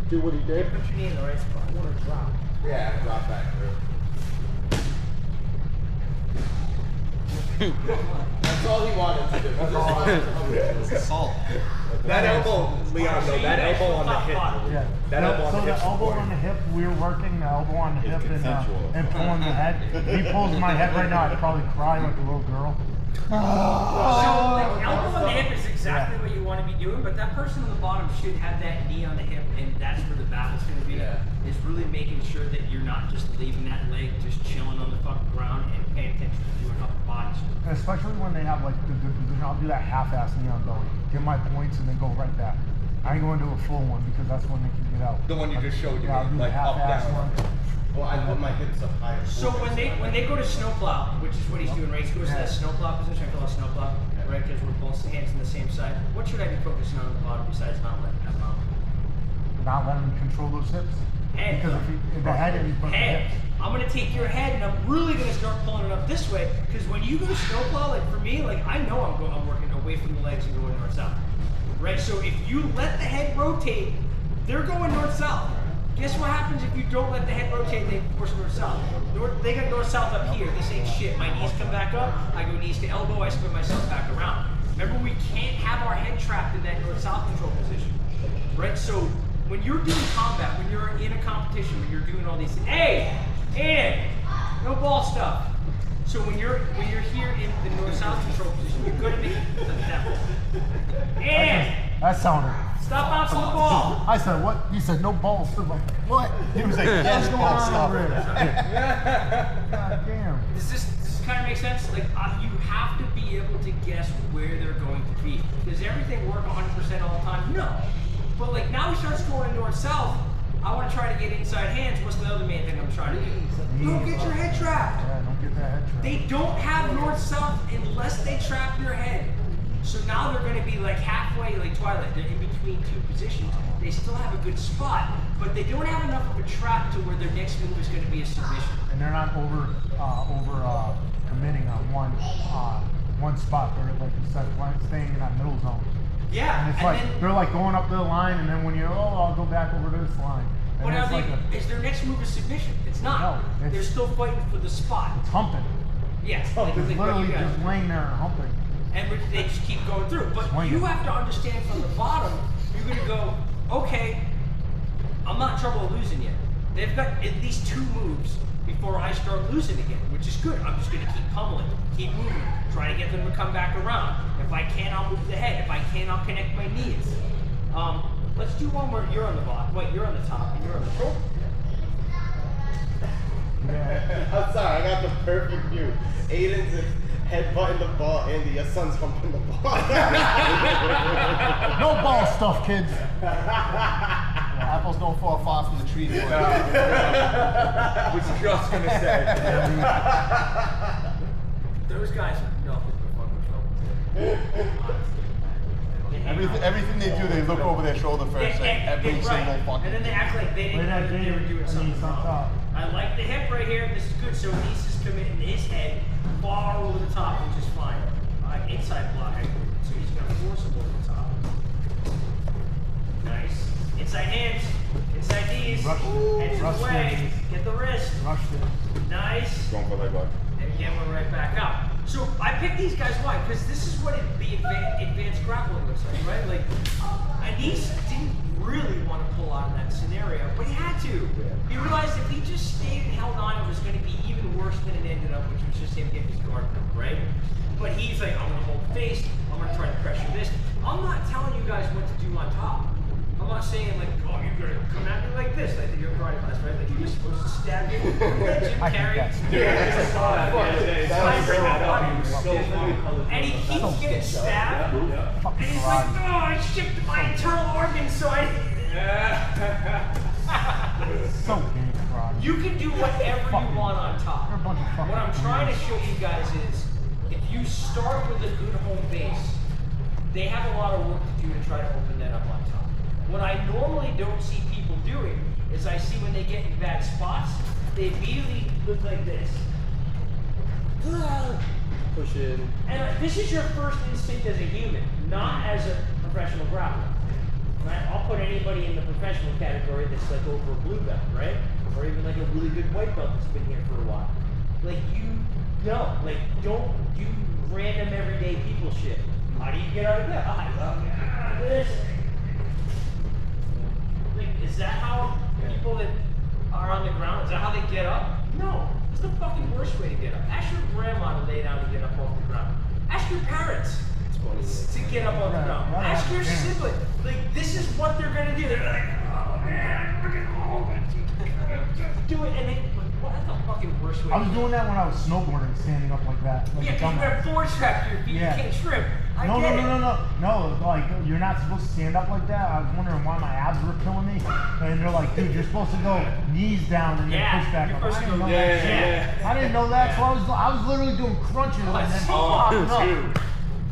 do what he did. Put your knee in the right spot. I want to drop. Yeah, drop back through. That's all he wanted to do. It's assault. That elbow, Leon, though, that elbow on the hip. Yeah. That elbow on So the the hip. elbow on the hip, we were working the elbow on the hip and pulling the head. He pulls my head right now, I'd probably cry like a little girl. So, like, elbow on the hip is exactly what you want to be doing, but that person on the bottom should have that knee on the hip, and that's where the battle's going to be. Yeah. Is really making sure that you're not just leaving that leg just chilling on the fucking ground and paying attention to doing upper bodies. And especially when they have like the good position, I'll do that half-ass knee on belly, get my points and then go right back. I ain't going to do a full one because that's when they can get out. The one you just showed, you Yeah, I'll do mean, the like up, half-ass down. one. Well, I put my hips up higher. So when they go to snowplow, which is what he's doing, right? He goes to that snowplow position. I call it snowplow, right? Because we're both hands on the same side. What should I be focusing on the bottom besides not letting that mount? Not letting him control those hips. Head. Because if the head and you put the Head. hips. I'm gonna take your head and I'm really gonna start pulling it up this way. Because when you go snowplow, like for me, like I know I'm working away from the legs and going north south, right? So if you let the head rotate, they're going north south. Guess what happens if you don't let the head rotate? They force north south. They got north south up here. This ain't shit. My knees come back up. I go knees to elbow. I spin myself back around. Remember, we can't have our head trapped in that north south control position, right? So when you're doing combat, when you're in a competition, when you're doing all these things, hey, and no ball stuff. So when you're here in the north south control position, you're gonna be that ball. And That sounded. stop bouncing the ball. I said what? He said no balls. I'm like, what? He was like, yes, ball stuff. God damn. Does this kind of make sense? Like you have to be able to guess where they're going to be. Does everything work 100% all the time? No. But like now he starts going north south. I want to try to get inside hands. What's the other main thing I'm trying to do? Don't get your head trapped. Yeah, don't get that head trapped. They don't have north south unless they trap your head. So now they're going to be like halfway, like Twilight. They're in between two positions. They still have a good spot, but they don't have enough of a trap to where their next move is going to be a submission. And they're not over committing on one spot. They're like you said, staying in that middle zone. Yeah, And it's like they're like going up to the line, and then when you're I'll go back over to this line. And but it's like is their next move a submission? It's not. No, They're still fighting for the spot. it's humping. Yes, It's like what literally you guys. just laying there and humping. And they just keep going through. But Swinging. you have to understand from the bottom, you're going to go, okay, I'm not in trouble losing yet. They've got at least 2 moves before I start losing again, which is good. I'm just going to keep pummeling, keep moving, try to get them to come back around. If I can, I'll move the head. If I can, I'll connect my knees. Let's do one where you're on the bottom. Wait, you're on the top and you're on the top. Yeah. I'm sorry, I got the perfect view. Aiden's headbutting the ball, Andy, your son's humping the ball. No ball stuff, kids. Apples don't fall far from the tree. Was just gonna say. Those guys are nothing but fucking trouble. Everything they do, they look over their shoulder first, like every single fucking. And then they act like they didn't know that they were doing something wrong. I like the hip right here. This is good. So Nice is committing his head far over the top, which is fine. Inside block. So he's going to force him over the top. Nice. Inside hands. Inside knees. Head to the way. Get the wrist. Rushed it. Nice. Going for leg lock. And again, we're right back out. So I picked these guys why? Because this is what the advanced head's grappling with something, right? Like, Anis didn't really want to pull out of that scenario, but he had to. He realized if he just stayed and held on, it was going to be even worse than it ended up, which was just him getting his guard broke, right? But he's like, I'm going to hold the face, I'm going to try to pressure this. I'm not telling you guys what to do on top. I'm not saying like, oh, you're going to come at me like this, like your karate class, right? Like you're supposed to stab you. Jim Carrey. And he keeps getting stabbed. And he's like, oh, I shipped my internal organs, so I. So gay, karate. You can do whatever you want on top. You're a bunch of fucking What I'm trying to weirdos. show you guys is, if you start with a good home base, they have a lot of work to do to try to open that up on top. What I normally don't see people doing is I see when they get in bad spots, they immediately look like this. Push in. And this is your first instinct as a human, not as a professional grappler. Right? I'll put anybody in the professional category that's like over a blue belt, right? Or even like a really good white belt that's been here for a while. Like don't do random everyday people shit. How do you get out of that? This. Like, is that how people that are on the ground, is that how they get up? No. It's the fucking worst way to get up. Ask your grandma to lay down and get up off the ground. Ask your parents to get up off the ground. Ask your sibling. Like, this is what they're gonna do. They're like, oh man, we're getting old. Do it, and they, well, that's the fucking worst way. I was doing that when I was snowboarding, standing up like that. Like Yeah, because you have board strap to your feet, you can't shrimp. I No, get no, it. no, no, no, no, like, you're not supposed to stand up like that. I was wondering why my abs were killing me. And they're like, dude, you're supposed to go knees down and then Yeah, push back you're up. supposed I to didn't go- know that yeah. shit. I didn't know that, so I was literally doing crunches and then popping up.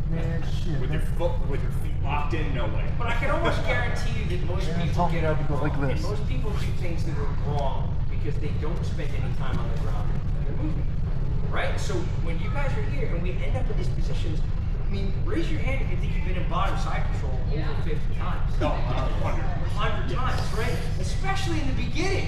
Man, shit. With your feet locked in, no way. But I can almost guarantee you that most Yeah, people tell me get up to go like wrong, this. and most people do things that are wrong because they don't spend any time on the ground and they're moving. Right? So when you guys are here and we end up in these positions, I mean, raise your hand if you think you've been in bottom side control over 50 times. No, 100 times, right? Especially in the beginning.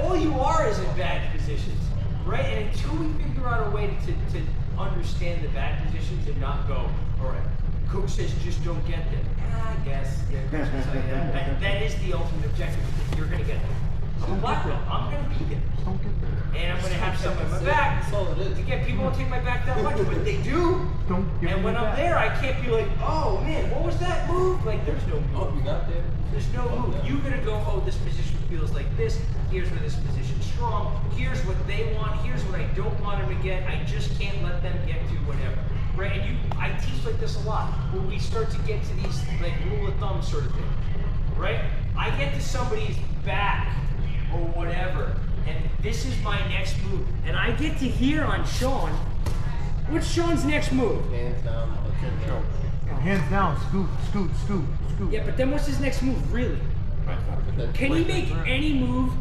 All you are is in bad positions, right? And until we figure out a way to understand the bad positions and not go, all right, coach says just don't get them. I guess, yeah, coach will tell you that. That is the ultimate objective, that you're going to get them. So black belt, I'm going to beat them. Don't get there. And I'm going to have some in my back. That's all it is. Again, people don't take my back that much, but they do. Don't get And when me I'm back. there, I can't be like, oh man, what was that move? Like, there's no move. Oh, you got there? There's no move. You're gonna go, oh, this position feels like this. Here's where this position's strong. Here's what they want. Here's what I don't want them to get. I just can't let them get to whatever. Right? And I teach like this a lot. When we start to get to these like rule of thumb sort of things. Right? I get to somebody's back or whatever, and this is my next move. And I get to hear on Sean, what's Sean's next move? Hands down, chin choke. Hands down, scoop, scoop, scoop, scoop. Yeah, but then what's his next move, really? Can he make any move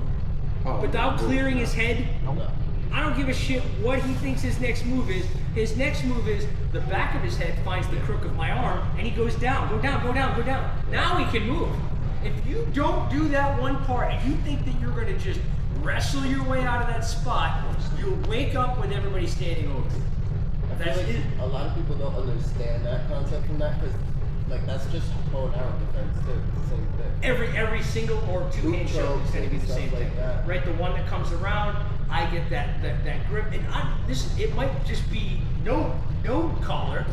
without clearing his head? No. I don't give a shit what he thinks his next move is. His next move is the back of his head finds the crook of my arm and he goes down, go down, go down, go down. Now he can move. If you don't do that one part, if you think that you're gonna just wrestle your way out of that spot, you'll wake up with everybody standing over you. I That's feel like it. a lot of people don't understand that concept from that because, like, that's just bow and arrow defense too. It's the same thing. Every single or two hand Loop shot is going to be the strokes same and stuff thing, like that. right? The one that comes around, I get that grip, and it might just be no collar,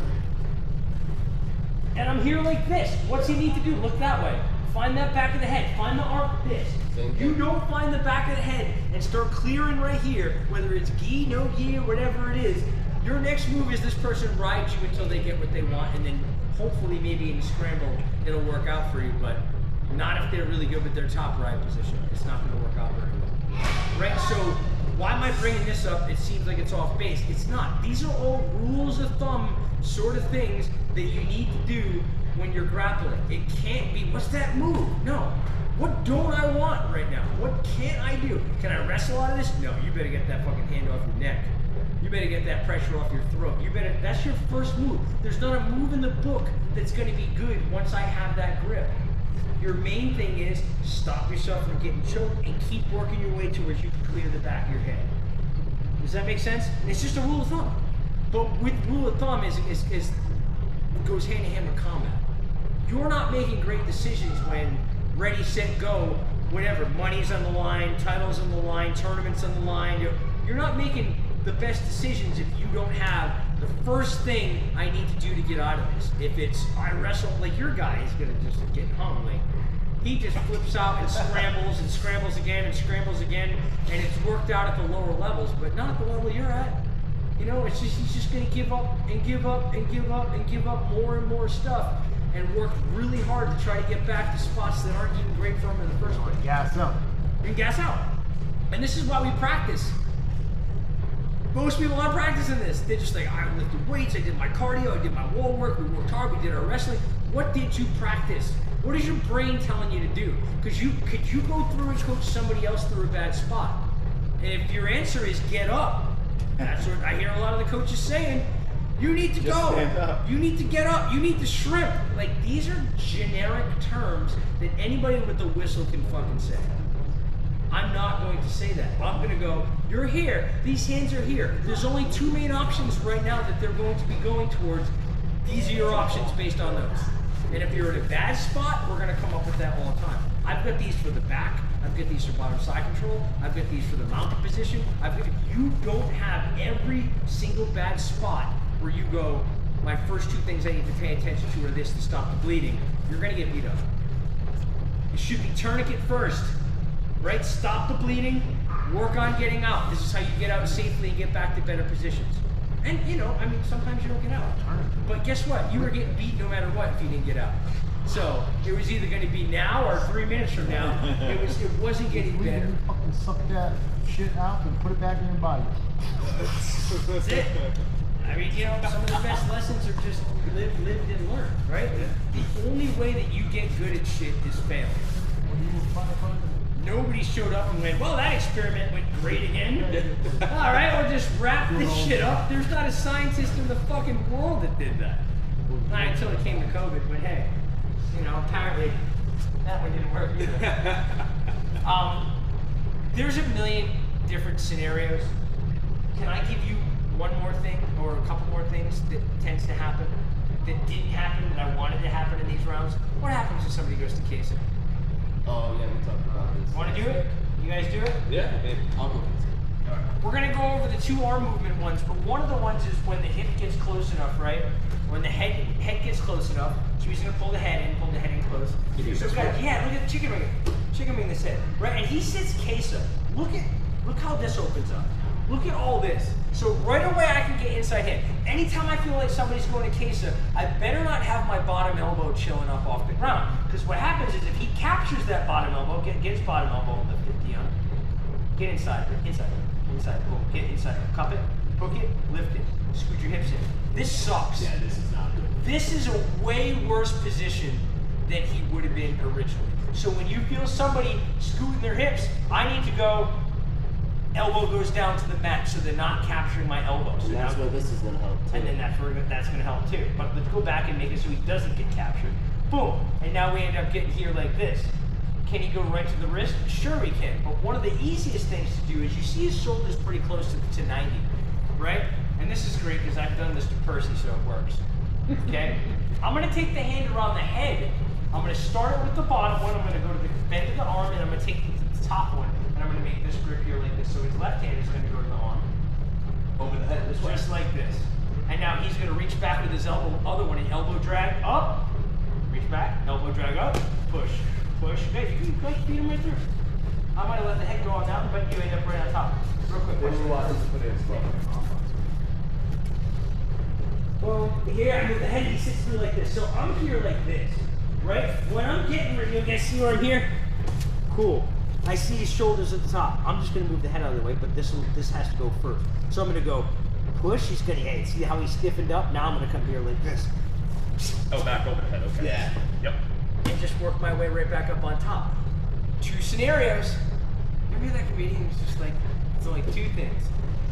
and I'm here like this. What's he need to do? Look that way. Find that back of the head. Find the arm. This. Same You thing. don't find the back of the head and start clearing right here, whether it's gi, no gi, or whatever it is. Your next move is this person rides you until they get what they want, and then hopefully maybe in the scramble it'll work out for you, but not if they're really good with their top ride position. It's not going to work out very well. Right? So why am I bringing this up? It seems like it's off base. It's not. These are all rules of thumb sort of things that you need to do when you're grappling. It can't be, what's that move? No. What don't I want right now? What can't I do? Can I wrestle out of this? No, you better get that fucking hand off your neck. You better get that pressure off your throat. That's your first move. There's not a move in the book that's gonna be good once I have that grip. Your main thing is stop yourself from getting choked and keep working your way towards you can clear the back of your head. Does that make sense? It's just a rule of thumb. But with rule of thumb is goes hand in hand with combat. You're not making great decisions when ready, set, go, whatever, money's on the line, titles on the line, tournaments on the line. You're not making the best decisions if you don't have the first thing I need to do to get out of this. If it's, I wrestle, like your guy is gonna just get hung, like, he just flips out and scrambles again and scrambles again, and it's worked out at the lower levels, but not at the level you're at. You know, it's just, he's just gonna give up and give up and give up and give up more and more stuff and work really hard to try to get back to spots that aren't even great for him in the first place. Gas up. And gas out. And this is why we practice. Most people aren't practicing this. They're just like, I lifted weights, I did my cardio, I did my wall work, we worked hard, we did our wrestling. What did you practice? What is your brain telling you to do? Because could you go through and coach somebody else through a bad spot? And if your answer is get up, that's what I hear a lot of the coaches saying. You need to go. You need to get up. You need to shrimp. Like, these are generic terms that anybody with a whistle can fucking say. I'm not going to say that. I'm going to go, you're here. These hands are here. There's only 2 main options right now that they're going to be going towards. These are your options based on those. And if you're in a bad spot, we're going to come up with that all the time. I've got these for the back. I've got these for bottom side control. I've got these for the mounted position. If you don't have every single bad spot where you go, my first 2 things I need to pay attention to are this to stop the bleeding, you're going to get beat up. It should be tourniquet first, right? Stop the bleeding, work on getting out. This is how you get out safely and get back to better positions. And you know, I mean, sometimes you don't get out. But guess what? You were getting beat no matter what if you didn't get out. So it was either going to be now or 3 minutes from now. It wasn't getting better. You fucking suck that shit out and put it back in your body. That's it. I mean, you know, some of the best lessons are just lived and learned, right? The only way that you get good at shit is fail. Nobody showed up and went, well, that experiment went great again. All right, we'll just wrap this shit up. There's not a scientist in the fucking world that did that. Not until it came to COVID, but hey, you know, apparently that one didn't work either. There's a million different scenarios. Can I give you one more thing or a couple more things that tends to happen that didn't happen that I wanted to happen in these rounds? What happens if somebody goes to case it? Oh yeah, we talked about this. Want to do it? You guys do it? Yeah, I mean, I'll go. We're going to go over the 2 arm movement ones, but one of the ones is when the hip gets close enough, right? When the head gets close enough, so he's going to pull the head in close. So yeah, look at the chicken wing this head, right? And he sits queso. Look how this opens up. Look at all this. So right away I can get inside hip. Anytime I feel like somebody's going to queso, I better not have my bottom elbow chilling up off the ground. Because what happens is if he captures that bottom elbow, get his bottom elbow and lift it, Dion. Get inside, boom, get inside. Cup it, hook it, lift it. Scoot your hips in. This sucks. yeah, this is not good. This is a way worse position than he would have been originally. So when you feel somebody scooting their hips, I need to go, elbow goes down to the mat so they're not capturing my elbow. So And that's now, where this is gonna help too. and then that's going to help too. But let's go back and make it so he doesn't get captured. Boom. And now we end up getting here like this. Can he go right to the wrist? Sure he can. But one of the easiest things to do is you see his shoulders pretty close to 90, right? And this is great because I've done this to Percy, so it works. Okay? I'm going to take the hand around the head. I'm going to start it with the bottom one. I'm going to go to the bend of the arm, and I'm going to take the top one, and I'm going to make this grip here like this. So his left hand is going to go to the arm. Over the head this way. Just like this. And now he's going to reach back with his elbow, other one, and elbow drag up. Reach back, elbow drag up, push, push. Hey, you can feed him right through. I might have let the head go on down, but you end up right on top. Real quick. Then you want him to put it in slow. Well, here I move the head, he sits through like this. So I'm here like this, right? When I'm getting ready, you guys see where I'm here? Cool. I see his shoulders at the top. I'm just gonna move the head out of the way, but this has to go first. So I'm gonna go push. He's gonna, hey, see how he stiffened up? Now I'm gonna come here like this. Oh, back over the head, okay. Yeah. Yep. And just work my way right back up on top. 2 scenarios. Remember that comedian was just like, it's only 2 things,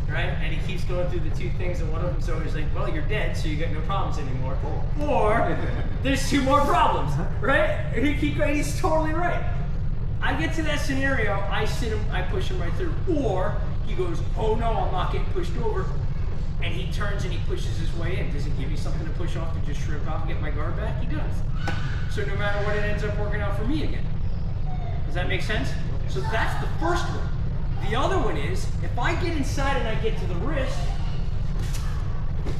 right? And he keeps going through the 2 things, and one of them's always like, well, you're dead, so you got no problems anymore. Or there's 2 more problems, right? And he keeps going, he's totally right. I get to that scenario, I sit him, I push him right through. Or he goes, oh no, I'm not getting pushed over. and he turns and he pushes his way in. Does it give me something to push off to just shrimp out and get my guard back? He does. So no matter what, it ends up working out for me again. Does that make sense? So that's the first one. The other one is, if I get inside and I get to the wrist,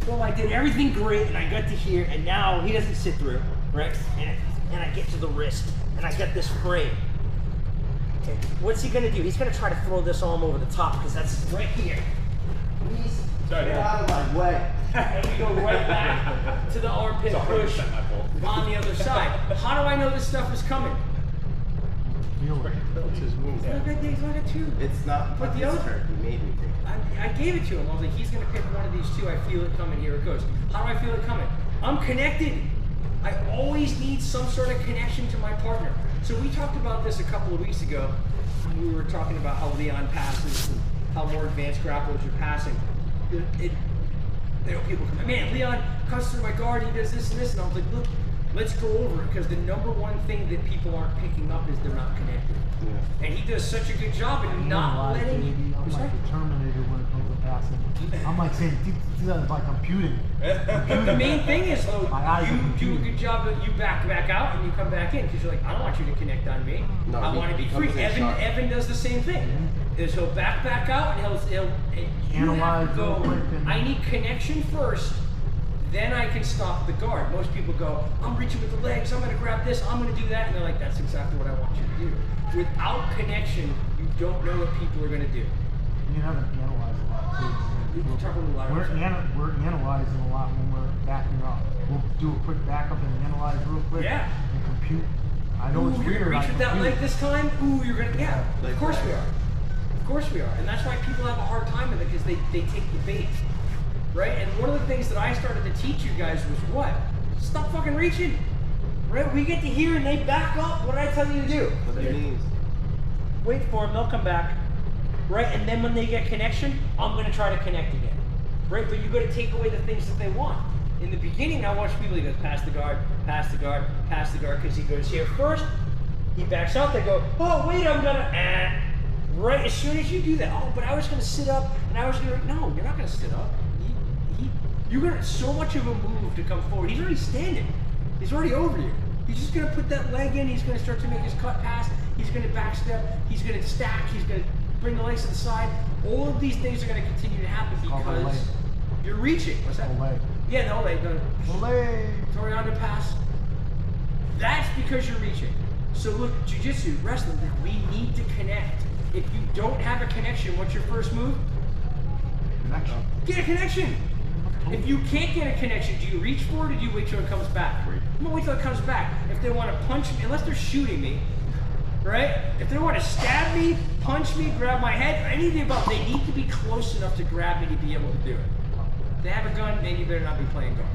well, I did everything great and I got to here, and now he doesn't sit through, right? And I get to the wrist and I get this frame. Okay. What's he gonna do? He's gonna try to throw this arm over the top because that's right here. Please get out of my way. And we go right back to the armpit push on the other side. How do I know this stuff is coming? That's his move. He's not got two. It's not. But the other turn. He made me think. I gave it to him. I was like, he's gonna pick one of these two. I feel it coming. Here it goes. How do I feel it coming? I'm connected. I always need some sort of connection to my partner. So we talked about this a couple of weeks ago. We were talking about how Leon passes and how more advanced grapplers are passing. People come, man, Leon cuts through my guard, he does this and this, and I was like, look, let's go over it, because the number one thing that people aren't picking up is they're not connected. Yeah. And he does such a good job in not letting. I'm like the Terminator when it comes to passing. I'm like saying, do that by computing. The main thing is, though, you do a good job that you back out and you come back in, because you're like, I don't want you to connect on me. No, I want to be free. Evan does the same thing. Is he'll back out and he'll analyze. I need connection first, then I can stop the guard. Most people go, I'm reaching with the legs, I'm going to grab this, I'm going to do that, and they're like, that's exactly what I want you to do. Without connection, you don't know what people are going to do. You haven't analyzed a lot too. We're analyzing a lot when we're backing up. We'll do a quick backup and analyze real quick. Yeah. And compute. I know it's weird. Reach with that leg this time. Ooh, you're gonna. Yeah. Of course we are. Of course we are. And that's why people have a hard time with it, because they take the bait, right? And one of the things that I started to teach you guys was what? Stop fucking reaching. Right? We get to here and they back up. What did I tell you to do? Wait for them. They'll come back. Right? And then when they get connection, I'm going to try to connect again. Right? But you got to take away the things that they want. In the beginning, I watch people, he goes, pass the guard, pass the guard, pass the guard, because he goes here first. He backs out, they go, oh, wait, I'm going to, right? As soon as you do that, oh, but I was going to sit up, and I was going to, no, you're not going to sit up. You're going to, so much of a move to come forward. He's already standing. He's already over you. He's just going to put that leg in, he's going to start to make his cut pass, he's going to back step, he's going to stack, he's going to bring the legs to the side. All of these things are going to continue to happen because you're reaching. What's that? Olay. Yeah, no, they go. Olay. Toriano pass. That's because you're reaching. So look, jiu-jitsu, wrestling, we need to connect. If you don't have a connection, what's your first move? Connection. Get a connection. If you can't get a connection, do you reach for it or do you wait till it comes back? I'm gonna wait till it comes back. If they want to punch me, unless they're shooting me, right? If they want to stab me, punch me, grab my head, any of the above, they need to be close enough to grab me to be able to do it. If they have a gun, then you better not be playing gun.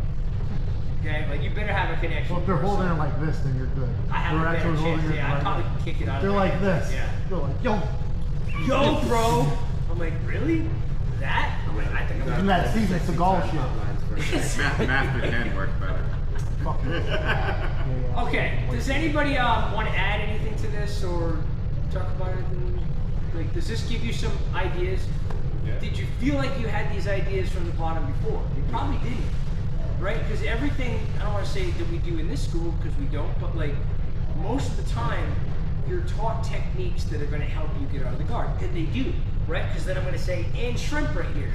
Okay? Like, you better have a connection. Well, if they're holding it like this, then you're good. I have a better chance. Yeah, I probably can kick it out of They're like this. Yeah. They're like, yo, bro. I'm like, really? That? I'm like, I think I'm doing that Steven Seagal shit. Math can work better. Okay, does anybody want to add anything to this or talk about anything? Like, does this give you some ideas? Yeah. Did you feel like you had these ideas from the bottom before? You probably didn't, right? Because everything, I don't want to say that we do in this school, because we don't, but like, most of the time, you're taught techniques that are going to help you get out of the guard, and they do, right? Because then I'm going to say, and shrimp right here.